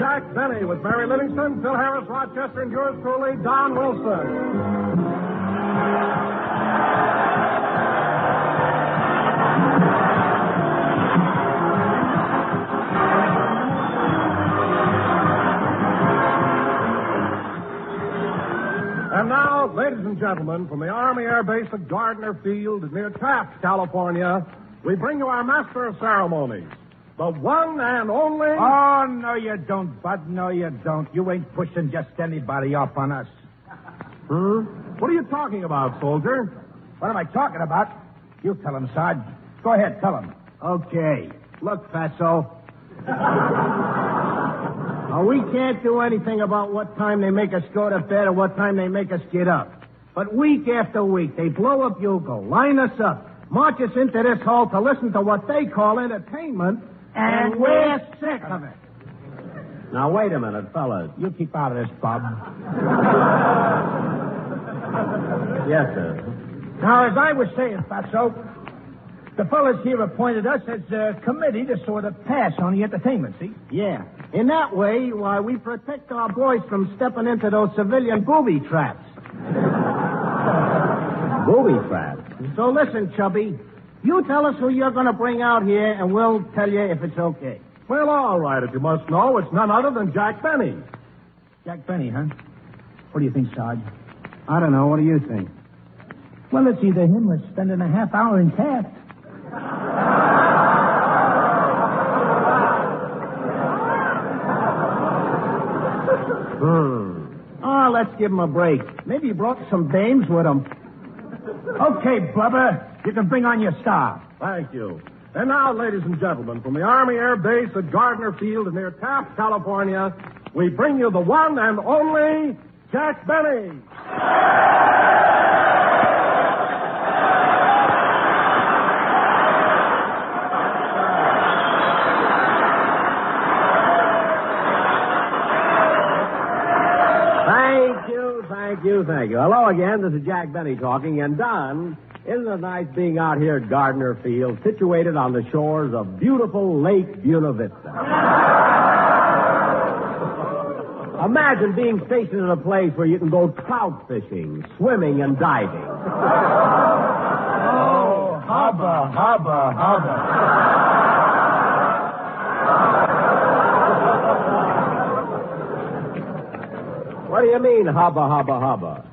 Jack Benny with Mary Livingston, Phil Harris, Rochester, and yours truly, Don Wilson. And now, ladies and gentlemen, from the Army Air Base at Gardner Field near Taft, California, we bring you our master of ceremonies, the one and only... Oh, no, you don't, Bud. No, you don't. You ain't pushing just anybody off on us. What are you talking about, soldier? What am I talking about? You tell him, Sarge. Go ahead, tell him. Okay. Look, Fatso. We can't do anything about what time they make us go to bed or what time they make us get up. But week after week, they blow a bugle, line us up, march us into this hall to listen to what they call entertainment, and we're sick of it. Now, wait a minute, fellas. You keep out of this, Bob. Yes, sir. Now, as I was saying, Fatso, the fellas here appointed us as a committee to sort of pass on the entertainment, see? Yeah. In that way, why, we protect our boys from stepping into those civilian booby traps. Booby traps? So listen, Chubby. You tell us who you're going to bring out here, and we'll tell you if it's okay. Well, all right, if you must know, it's none other than Jack Benny. Jack Benny, huh? What do you think, Sarge? I don't know. What do you think? Well, it's either him or spending a half hour in Taft. Oh, let's give him a break. Maybe he brought some dames with him. Okay, Blubber. You can bring on your star. Thank you. And now, ladies and gentlemen, from the Army Air Base at Gardner Field near Taft, California, we bring you the one and only Jack Benny. Thank you. Hello again. This is Jack Benny talking. And Don, isn't it nice being out here at Gardner Field, situated on the shores of beautiful Lake Buena Vista? Imagine being stationed in a place where you can go trout fishing, swimming, and diving. Oh, hubba, hubba, hubba. What do you mean, hubba, hubba, hubba?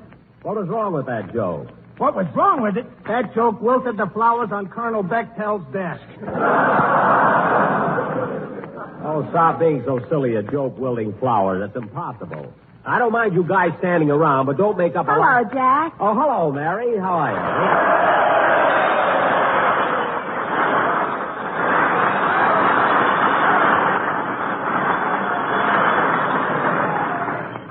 What was wrong with that joke? What was wrong with it? That joke wilted the flowers on Colonel Bechtel's desk. Oh, stop being so silly, a joke wielding flowers. That's impossible. I don't mind you guys standing around, but don't make up a Hello, Jack. Oh, hello, Mary. How are you?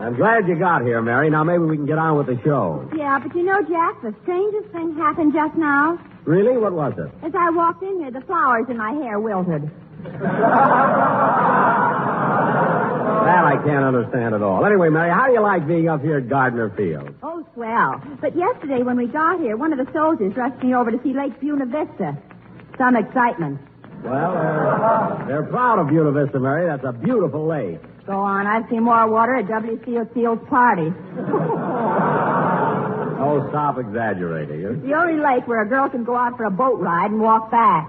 I'm glad you got here, Mary. Now maybe we can get on with the show. Yeah, but you know, Jack, the strangest thing happened just now. Really? What was it? As I walked in here, the flowers in my hair wilted. That I can't understand at all. Anyway, Mary, how do you like being up here at Gardner Field? Oh, swell. But yesterday when we got here, one of the soldiers rushed me over to see Lake Buena Vista. Some excitement. Well, they're proud of Buena Vista, Mary. That's a beautiful lake. Go on. I've seen more water at W.C. Field's party. Oh, stop exaggerating. It's the only lake where a girl can go out for a boat ride and walk back.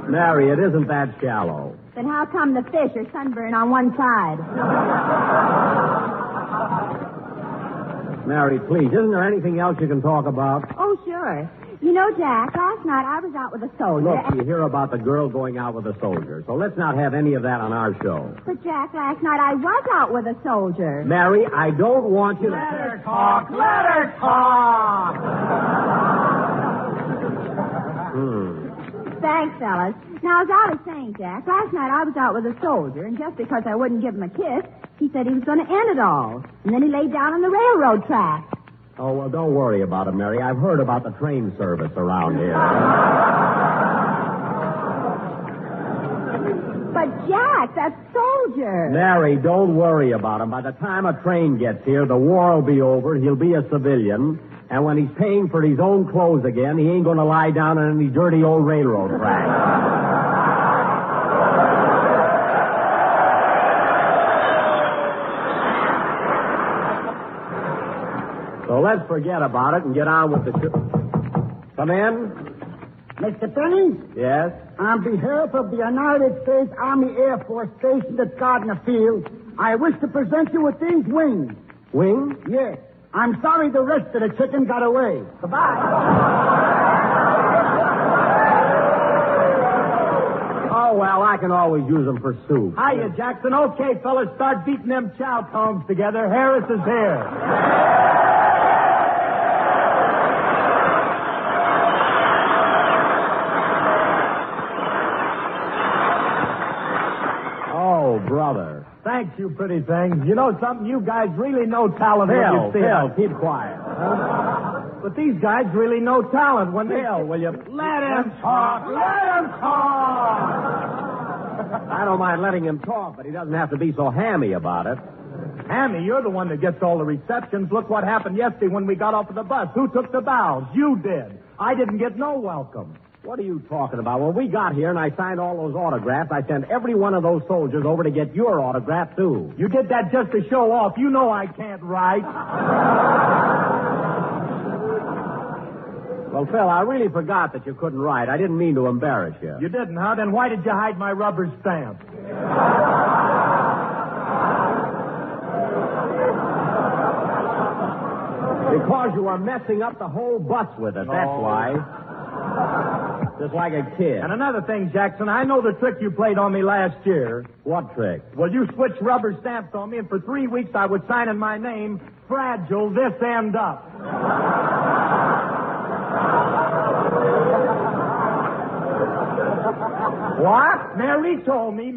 Mary, it isn't that shallow. Then how come the fish are sunburned on one side? Mary, please, isn't there anything else you can talk about? Oh, sure. You know, Jack, last night I was out with a soldier. Look, you hear about the girl going out with a soldier, so let's not have any of that on our show. But, Jack, last night I was out with a soldier. Mary, I don't want you to... Let her talk. Let her talk. Thanks, fellas. Now, as I was saying, Jack, last night I was out with a soldier, and just because I wouldn't give him a kiss, he said he was going to end it all. And then he laid down on the railroad track. Oh, well, don't worry about it, Mary. I've heard about the train service around here. But, Jack, that soldier. Mary, don't worry about him. By the time a train gets here, the war will be over. He'll be a civilian. And when he's paying for his own clothes again, he ain't going to lie down on any dirty old railroad track. So let's forget about it and get on with the trip. Come in. Mr. Penny, Yes? on behalf of the United States Army Air Force stationed at Gardner Field, I wish to present you with these wings. Wings? Yes. I'm sorry the rest of the chicken got away. Goodbye. Oh, well, I can always use them for soup. Hiya, Jackson. Okay, fellas, start beating them chow cones together. Harris is here. Oh, brother. Thanks, you pretty things. You know something? You guys really know talent when you see Phil, it. keep quiet. But these guys really know talent when they... Phil, will you... Let him talk! Let him talk! I don't mind letting him talk, but he doesn't have to be so hammy about it. Hammy, you're the one that gets all the receptions. Look what happened yesterday when we got off of the bus. Who took the bows? You did. I didn't get no welcome. What are you talking about? When we got here and I signed all those autographs, I sent every one of those soldiers over to get your autograph, too. You did that just to show off. You know I can't write. Well, Phil, I really forgot that you couldn't write. I didn't mean to embarrass you. You didn't, huh? Then why did you hide my rubber stamp? Because you were messing up the whole bus with it, that's why. Just like a kid. And another thing, Jackson, I know the trick you played on me last year. What trick? Well, you switched rubber stamps on me, and for 3 weeks I was signing my name, Fragile This End Up. What? Mary told me.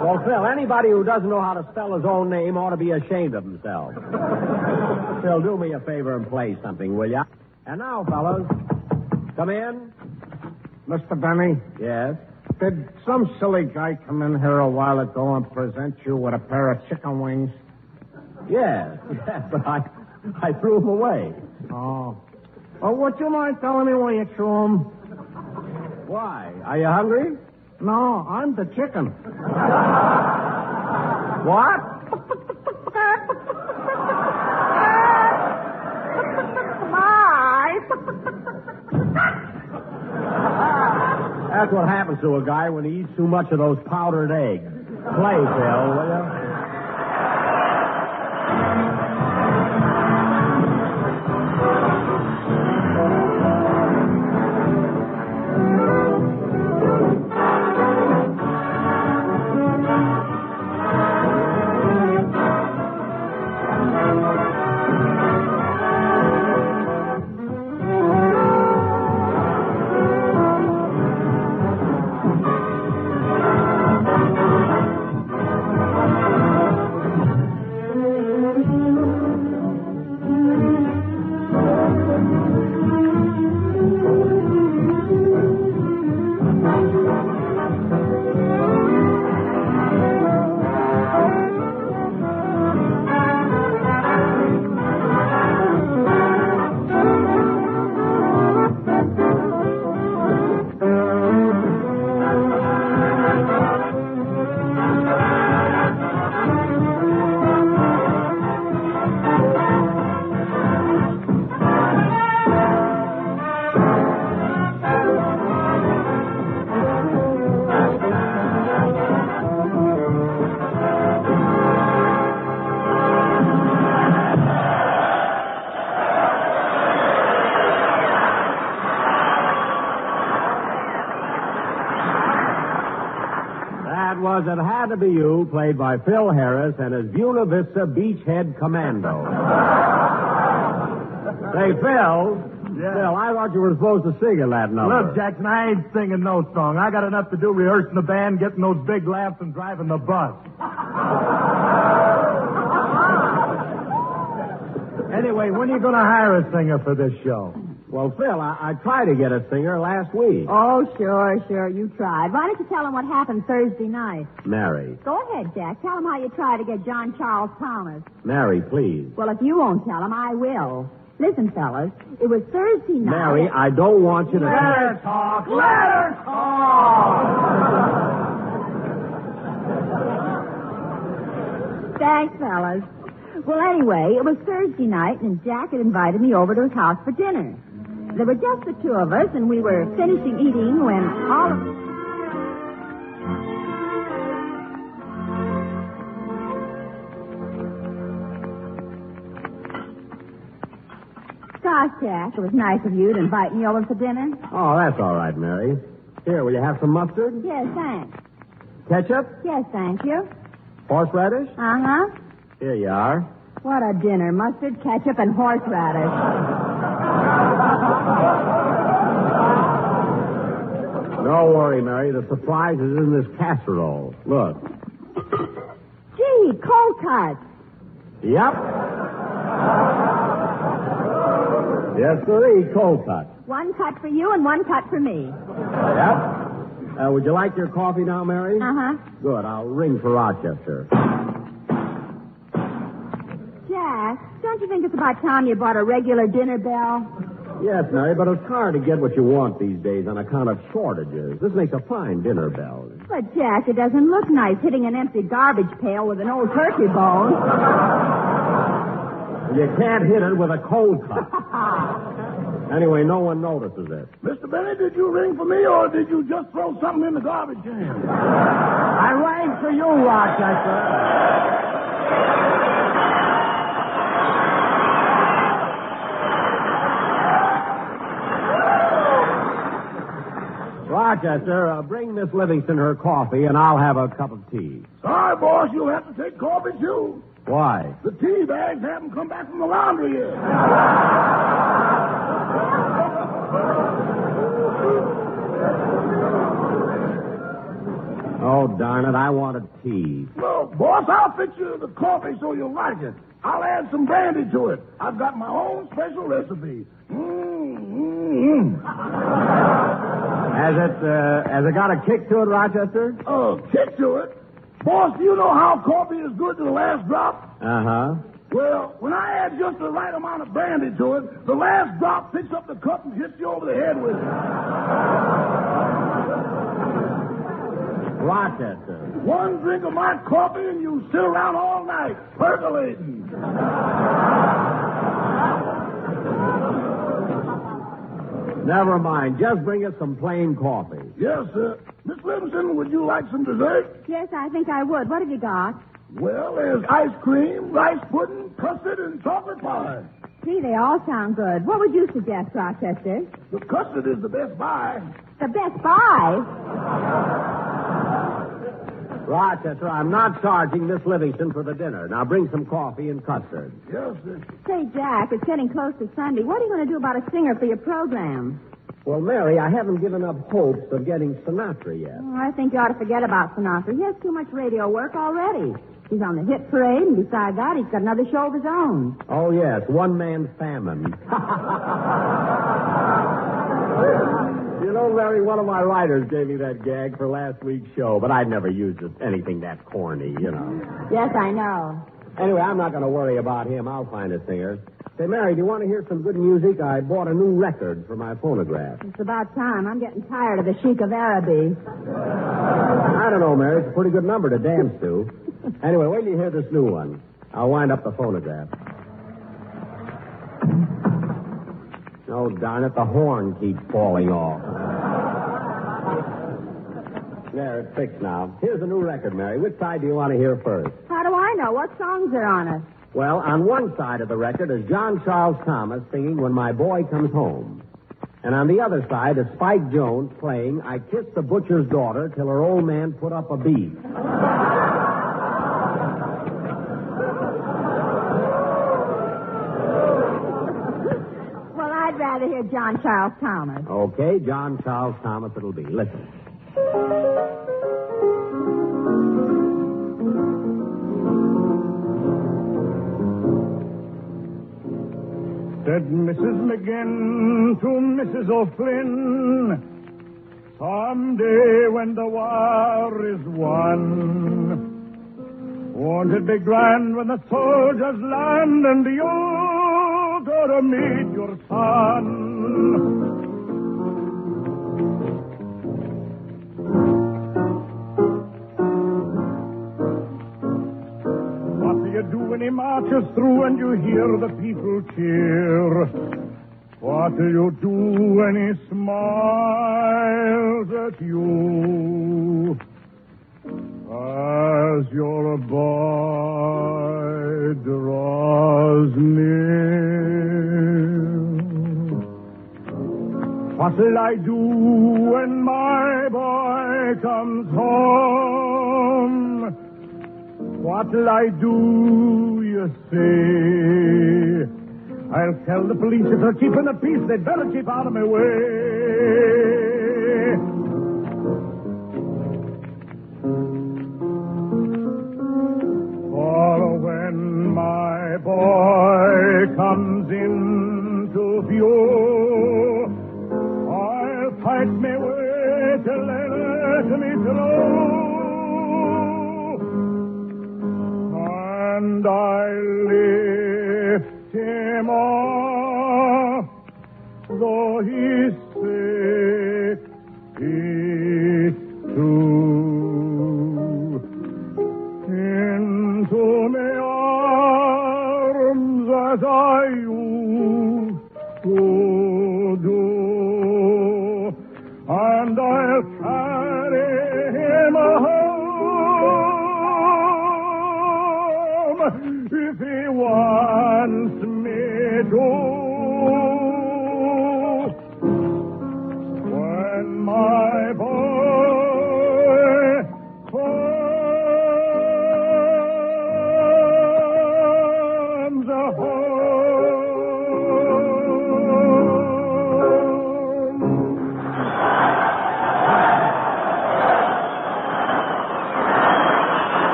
Well, Phil, anybody who doesn't know how to spell his own name ought to be ashamed of himself. Phil, do me a favor and play something, will ya? And now, fellas, come in. Mr. Benny, Yes? did some silly guy come in here a while ago and present you with a pair of chicken wings? Yes, but I threw them away. Oh. Well, would you mind telling me where you threw them? Why? Are you hungry? No, I'm the chicken. What? That's what happens to a guy when he eats too much of those powdered eggs. Play, Phil, will you? It Had to Be You, played by Phil Harris and his Buena Vista Beachhead Commando. Say, Phil. Yeah. Phil, I thought you were supposed to sing in that number. Look, Jackson, I ain't singing no song. I got enough to do rehearsing the band, getting those big laughs, and driving the bus. Anyway, when are you going to hire a singer for this show? Well, Phil, I tried to get a singer last week. Oh, sure, you tried. Why don't you tell him what happened Thursday night? Mary. Go ahead, Jack. Tell him how you tried to get John Charles Thomas. Mary, please. Well, if you won't tell him, I will. Listen, fellas, it was Thursday night. Mary, I don't want you to... Let her talk. Let her talk. Thanks, fellas. Well, anyway, it was Thursday night, and Jack had invited me over to his house for dinner. There were just the two of us, and we were finishing eating when all of... Gosh, Jack, it was nice of you to invite me over for dinner. Oh, that's all right, Mary. Here, will you have some mustard? Yes, thanks. Ketchup? Yes, thank you. Horseradish? Uh-huh. Here you are. What a dinner. Mustard, ketchup, and horseradish. Don't worry, Mary. The surprise is in this casserole. Look. Gee, cold cuts. Yep. Yes, sirree, cold cut. One cut for you and one cut for me. Yep. Would you like your coffee now, Mary? Uh-huh. Good. I'll ring for Rochester. Jack, don't you think it's about time you bought a regular dinner bell? Yes, Mary, but it's hard to get what you want these days on account of shortages. This makes a fine dinner bell. But, Jack, it doesn't look nice hitting an empty garbage pail with an old turkey bone. You can't hit it with a cold cut. Anyway, no one notices it. Mr. Benny, did you ring for me, or did you just throw something in the garbage can? I rang for you, Rochester. Rochester, bring Miss Livingston her coffee, and I'll have a cup of tea. Sorry, boss, you'll have to take coffee, too. Why? The tea bags haven't come back from the laundry yet. Oh, darn it, I wanted tea. Well, boss, I'll fix you the coffee so you'll like it. I'll add some brandy to it. I've got my own special recipe. Has it got a kick to it, Rochester? Oh, kick to it? Boss, do you know how coffee is good to the last drop? Uh-huh. Well, when I add just the right amount of brandy to it, the last drop picks up the cup and hits you over the head with it. Rochester. One drink of my coffee and you sit around all night, percolating. Never mind. Just bring us some plain coffee. Yes, sir. Miss Livingston, would you like some dessert? Yes, I think I would. What have you got? Well, there's ice cream, rice pudding, custard, and chocolate pie. Gee, they all sound good. What would you suggest, Rochester? The custard is the best buy. The Best Buy? Rochester, I'm not charging Miss Livingston for the dinner. Now bring some coffee and custard. Yes, sir. Say, Jack, it's getting close to Sunday. What are you going to do about a singer for your program? Well, Mary, I haven't given up hopes of getting Sinatra yet. Oh, I think you ought to forget about Sinatra. He has too much radio work already. He's on the hit parade, and besides that, he's got another show of his own. Oh, yes, one-man famine. You know, Mary, one of my writers gave me that gag for last week's show, but I'd never used anything that corny, you know. Yes, I know. Anyway, I'm not going to worry about him. I'll find a singer. Say, Mary, do you want to hear some good music? I bought a new record for my phonograph. It's about time. I'm getting tired of the Sheik of Araby. I don't know, Mary. It's a pretty good number to dance to. Anyway, wait till you hear this new one. I'll wind up the phonograph. Oh, darn it, the horn keeps falling off. There, it's fixed now. Here's a new record, Mary. Which side do you want to hear first? How do I know? What songs are on it? Well, on one side of the record is John Charles Thomas singing When My Boy Comes Home. And on the other side is Spike Jones playing I Kissed the Butcher's Daughter Till Her Old Man Put Up a Beef. Well, I'd rather hear John Charles Thomas. Okay, John Charles Thomas it'll be. Listen. Said Mrs. McGinn to Mrs. O'Flynn, someday when the war is won, won't it be grand when the soldiers land and you go to meet your son? What do you do when he marches through and you hear the people cheer? What do you do when he smiles at you? As your boy draws near, what'll I do when my boy comes home? What'll I do, you say? I'll tell the police if they're keeping the peace, they'd better keep out of my way. For when my boy comes into view, I'll fight my way till they let me through. And I'll lift him off, though he's sick, he's true. Into my arms as I used to do, and I'll carry him home if he wants me to. When my boy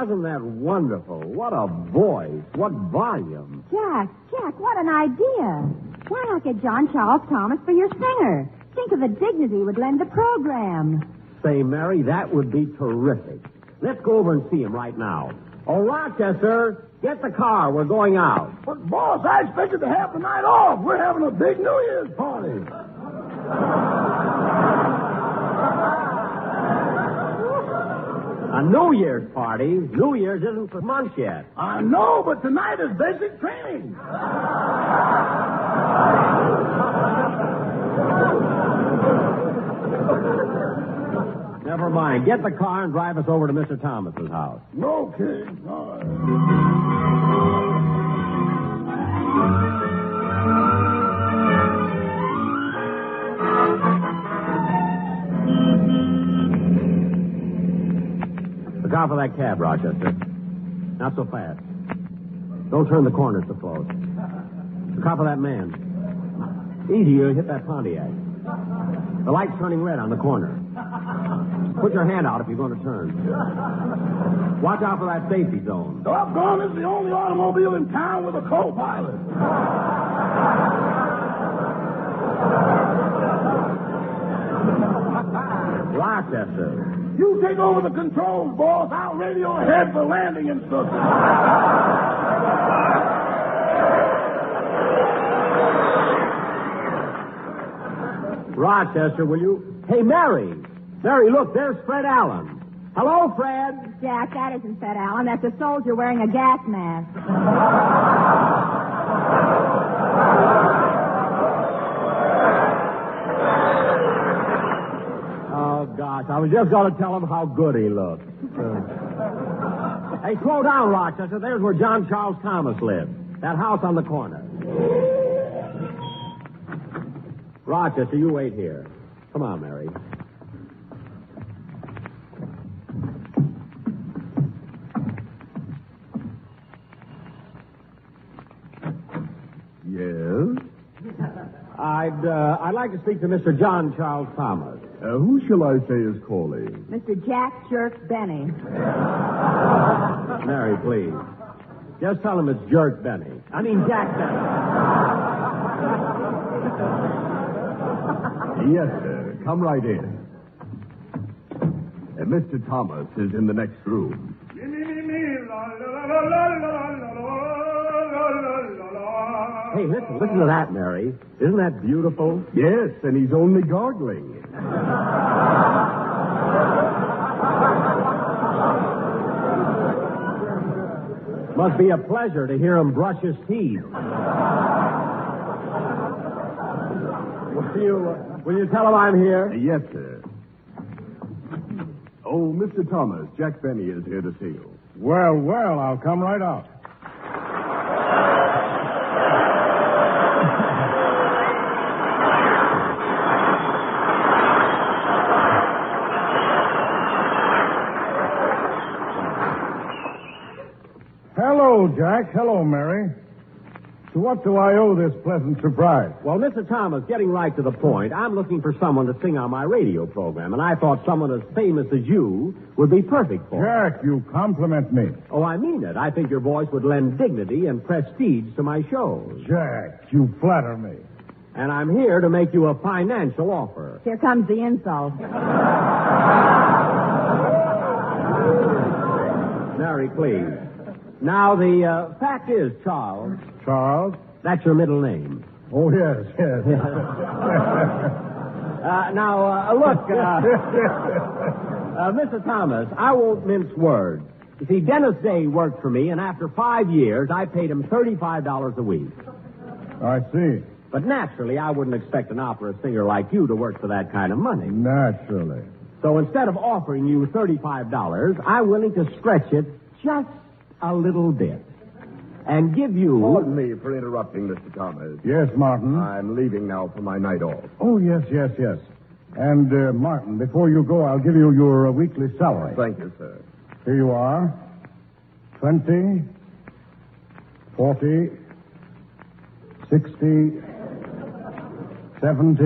Wasn't that wonderful? What a voice. What volume. Jack, what an idea. Why not get John Charles Thomas for your singer? Think of the dignity it would lend the program. Say, Mary, that would be terrific. Let's go over and see him right now. Oh, Rochester, get the car. We're going out. But, boss, I expected to have the night off. We're having a big New Year's party. A New Year's party? New Year's isn't for months yet. I know, but tonight is basic training. Never mind. Get the car and drive us over to Mr. Thomas's house. Okay. All right. Look out for that cab, Rochester. Not so fast. Don't turn the corners so close. Look out for that man. Easy, you'll hit that Pontiac. The light's turning red on the corner. Put your hand out if you're going to turn. Watch out for that safety zone. Doggone, this is the only automobile in town with a co-pilot. Rochester. You take over the controls, boss. I'll radio ahead for landing instructions. Rochester, will you? Hey, Mary. Mary, look, there's Fred Allen. Hello, Fred. Jack, that isn't Fred Allen. That's a soldier wearing a gas mask. Oh, gosh, I was just going to tell him how good he looked. Hey, slow down, Rochester. There's where John Charles Thomas lived. That house on the corner. Rochester, you wait here. Come on, Mary. I'd like to speak to Mr. John Charles Thomas. Who shall I say is calling? Mr. Jack Jerk Benny. Mary, please. Just tell him it's Jerk Benny. I mean, Jack Benny. Yes, sir. Come right in. Mr. Thomas is in the next room. Hey, listen to that, Mary. Isn't that beautiful? Yes, and he's only gargling. Must be a pleasure to hear him brush his teeth. Will you tell him I'm here? Yes, sir. Oh, Mr. Thomas, Jack Benny is here to see you. Well, I'll come right out. Hello, Jack. Hello, Mary. To what do I owe this pleasant surprise? Well, Mr. Thomas, getting right to the point, I'm looking for someone to sing on my radio program, and I thought someone as famous as you would be perfect for it. Jack, you compliment me. Oh, I mean it. I think your voice would lend dignity and prestige to my shows. Jack, you flatter me. And I'm here to make you a financial offer. Here comes the insult. Mary, please. Now, the fact is, Charles... Charles? That's your middle name. Oh, yes. Look, Mr. Thomas, I won't mince words. You see, Dennis Day worked for me, and after 5 years, I paid him $35 a week. I see. But naturally, I wouldn't expect an opera singer like you to work for that kind of money. Naturally. So instead of offering you $35, I'm willing to stretch it just a little bit and give you... Pardon me for interrupting, Mr. Thomas. Yes, Martin. I'm leaving now for my night off. Oh, yes. And, Martin, before you go, I'll give you your weekly salary. Thank you, sir. Here you are. 20, 40, 60, 70,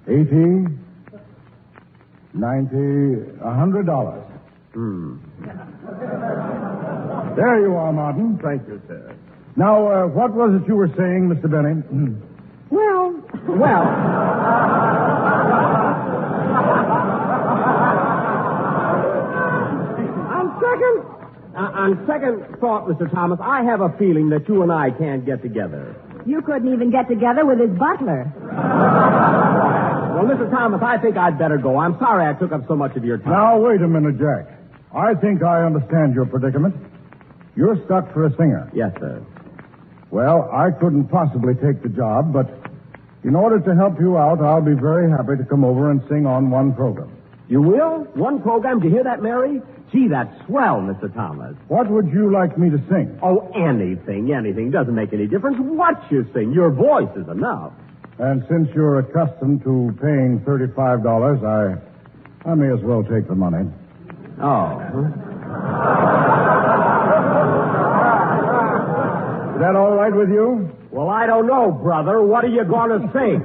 80, 90, $100. There you are, Martin. Thank you, sir. Now, what was it you were saying, Mr. Benny? Well. On second thought, Mr. Thomas, I have a feeling that you and I can't get together. You couldn't even get together with his butler. Well, Mr. Thomas, I think I'd better go. I'm sorry I took up so much of your time. Now, wait a minute, Jack. I think I understand your predicament. You're stuck for a singer. Yes, sir. Well, I couldn't possibly take the job, but in order to help you out, I'll be very happy to come over and sing on one program. You will? One program? Did you hear that, Mary? Gee, that's swell, Mr. Thomas. What would you like me to sing? Oh, anything. Doesn't make any difference what you sing. Your voice is enough. And since you're accustomed to paying $35, I may as well take the money. Oh. Is that all right with you? Well, I don't know, brother. What are you going to sing?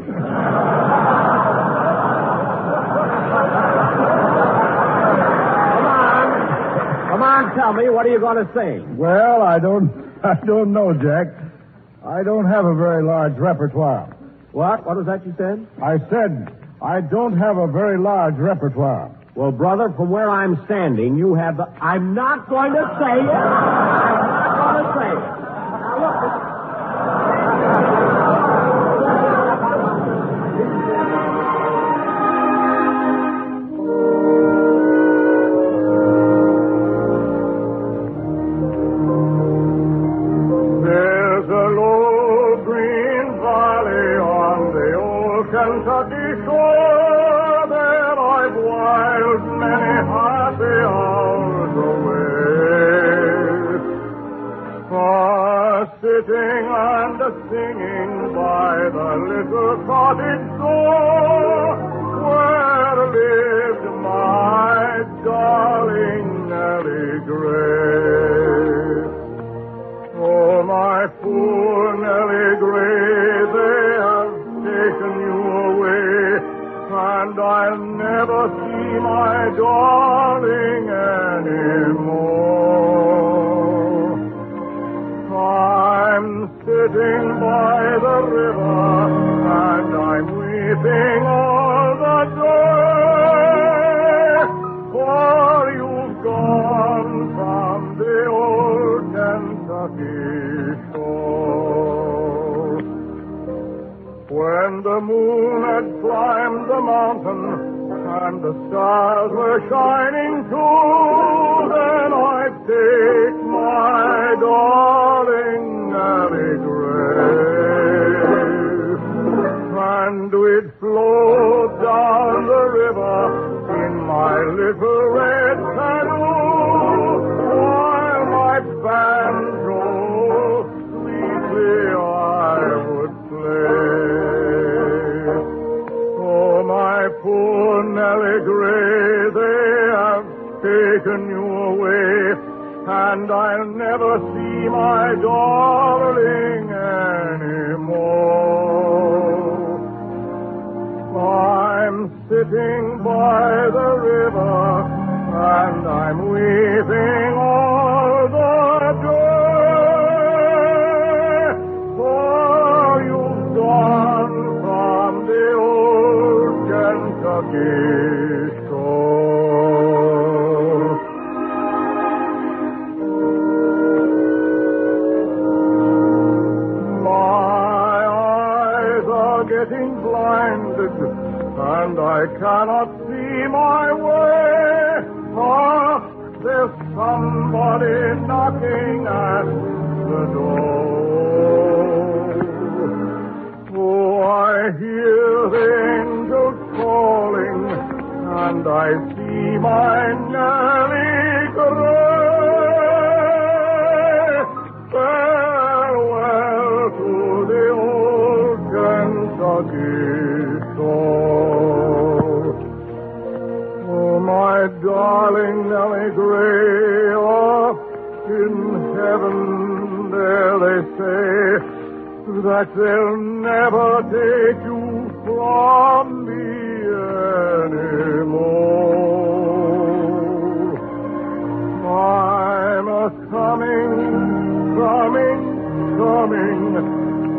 Come on, tell me, what are you going to sing? Well, I don't know, Jack. I don't have a very large repertoire. What? What was that you said? I said I don't have a very large repertoire. Well, brother, from where I'm standing, you have the... I'm not going to say it. I'm not going to say it. Now, look. There's a low green valley on the old Kentucky shore that I've whiled many happy hours away. Sitting see my darling anymore. I'm sitting by the river and I'm weeping all the day, for you've gone from the old Kentucky shore. When the moon had climbed the mountain and the stars were shining too, then I'd take my darling Nellie Gray, and we'd float down the river in my little red canoe, while my banjo sweetly I would play. Oh, my poor Nellie Gray, they have taken you away, and I'll never see my darling anymore. I'm sitting by the river, and I'm weeping all the day, for you've gone from the old Kentucky shore. My eyes are getting blinded, and I cannot see my way. Ah, there's somebody knocking at the door. Oh, I hear the angels calling, and I see my Nellie Gray. Farewell to the old Kentucky shore. Oh, my darling Nellie Gray, up in heaven there they say that they'll never take you from me anymore. I'm a-coming,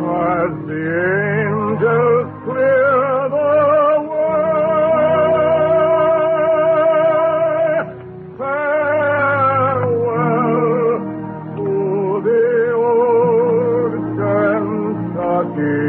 as the angels clear the way. Farewell to the old Kentucky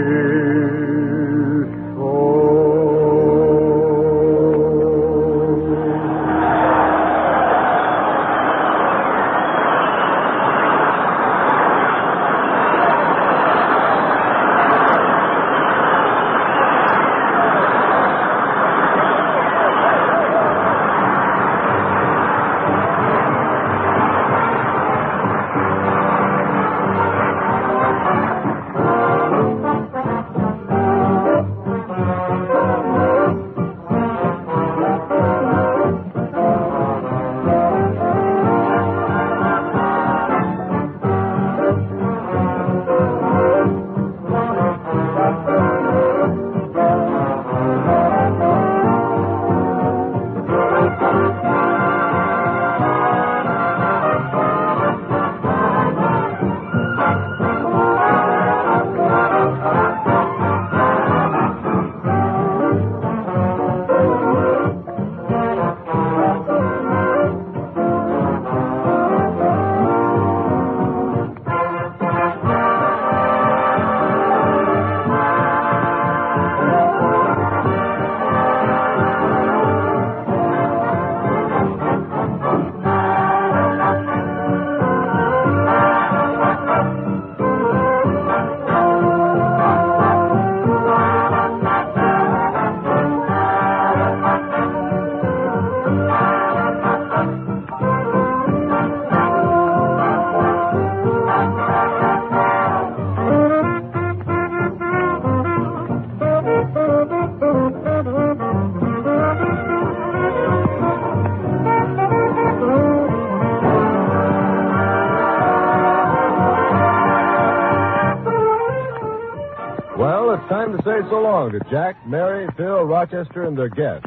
Well, it's time to say so long to Jack, Mary, Phil, Rochester, and their guests.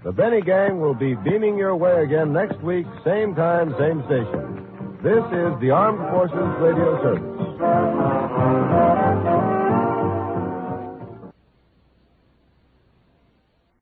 The Benny Gang will be beaming your way again next week, same time, same station. This is the Armed Forces Radio Service.